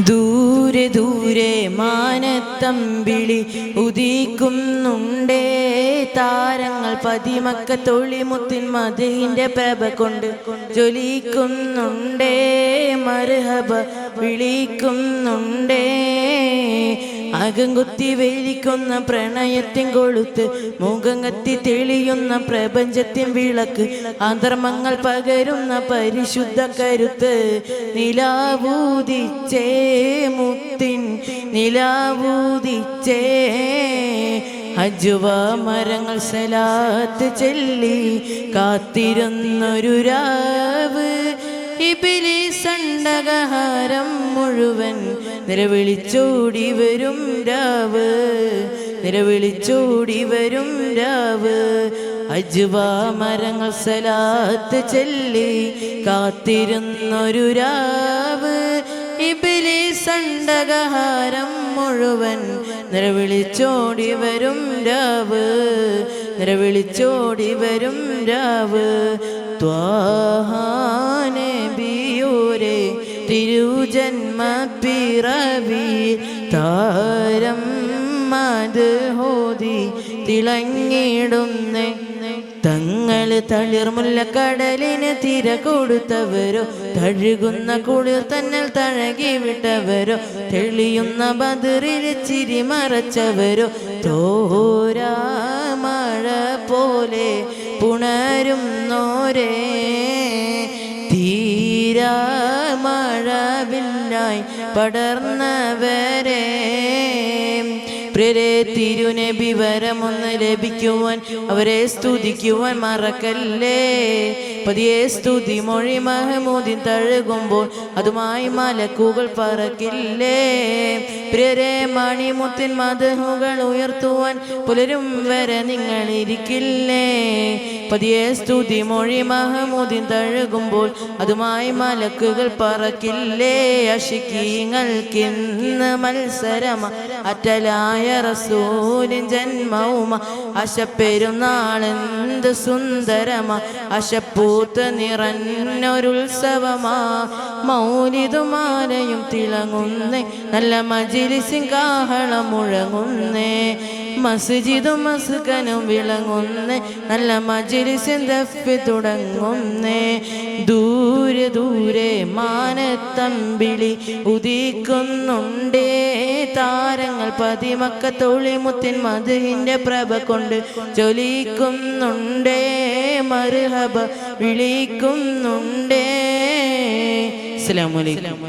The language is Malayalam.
ദൂരെ ദൂരെ മാനത്തമ്പിളി ഉദിക്കുന്നുണ്ടേ താരങ്ങൾ പതിമക്ക തൊളിമുത്തിൻ മദഹിന്റെ പ്രഭ കൊണ്ട് ജ്വലിക്കുന്നുണ്ടേ മർഹബ വിളിക്കുന്നുണ്ടേ അകം കുത്തി വേലിക്കുന്ന പ്രണയത്തിൻ കൊളുത്ത് മുഖം കത്തി തെളിയുന്ന പ്രപഞ്ചത്തിൻ വിളക്ക് അധർമ്മങ്ങൾ പകരുന്ന പരിശുദ്ധ കരുത്ത് നിലാവൂതിച്ചേ മുത്തിൻ നിലാവൂതിച്ചേ അജുവ മരങ്ങൾ സലാത്ത് ചൊല്ലി കാത്തിരുന്നൊരു രാവ് ഇബ്ലീസ് അണ്ടകഹാരം മുഴുവൻ നിലവിളിച്ചോടി വരും രാവ് നിലവിളിച്ചോടി വരും രാവ് അജ്വ മരങ്ങൾ സലാത്ത് ചൊല്ലി കാത്തിരുന്നൊരു രാവ് ഇബ്ലീസ് അണ്ടകഹാരം മുഴുവൻ നിലവിളിച്ചോടി വരും രാവ് നിലവിളിച്ചോടി വരും രാവ് ത്വാഹ നബിയോരെ തിരുജന്മ പിറവി താരം മദ്ഹോദി തിളങ്ങിടുന്നേ തങ്ങള് തളിർമുല്ല കടലിന് തിര കൊടുത്തവരോ തഴുകുന്ന കുളിർ തന്നൽ തഴകി വിട്ടവരോ തെളിയുന്ന ബദറിൽ ചിരി മറച്ചവരോ തോരാ മഴ പോലെ പുണരുന്നോരേ തീരാ മഴവില്ലായി പടർന്നവരേ പ്രിയരേ തിരുനബി വരമൊന്ന് ലഭിക്കുവാൻ അവരെ സ്തുതിക്കുവാൻ മറക്കല്ലേ പതിയെ സ്തുതി മൊഴി മഹമൂദിൻ തഴുകുമ്പോൾ അതുമായി മലക്കുകൾ പറക്കില്ലേ പ്രിയരേ മണിമുത്തിൻ മദഹുകൾ ഉയർത്തുവാൻ പുലരും വരെ നിങ്ങൾ ഇരിക്കില്ലേ പതിയെ സ്തുതി മൊഴി മഹമൂദിൻ തഴുകുമ്പോൾ അതുമായി മലക്കുകൾ പറക്കില്ലേ അഷിക്കീങ്ങൾക്കിന്ന് മത്സരമ അറ്റലായ റസൂലിൻ ജന്മവുമ അശപ്പെരുന്നാളെന്ത് സുന്ദരമ അശപ്പൂത്ത് നിറഞ്ഞൊരുത്സവമാ മൗലിദുമാലയും തിളങ്ങുന്നേ നല്ല മജ്‌ലിസിൻ കാഹളം മുഴങ്ങുന്നേ മസ്ജിദും മസ്കനും വിളങ്ങുന്നേ നല്ല മജ്‌ലിസിൻ ദഫ് തുടങ്ങുന്നേ ദൂരെ ദൂരെ മാനത്തമ്പിളി ഉദിക്കുന്നുണ്ടേ താരങ്ങൾ പതിമക്ക തൊളിമുത്തിൻ മദ്ഹിന്റെ പ്രഭ കൊണ്ട് ജ്വലിക്കുന്നുണ്ടേ മർഹബ വിളിക്കുന്നുണ്ടേ. അസ്സലാമു അലൈക്കും.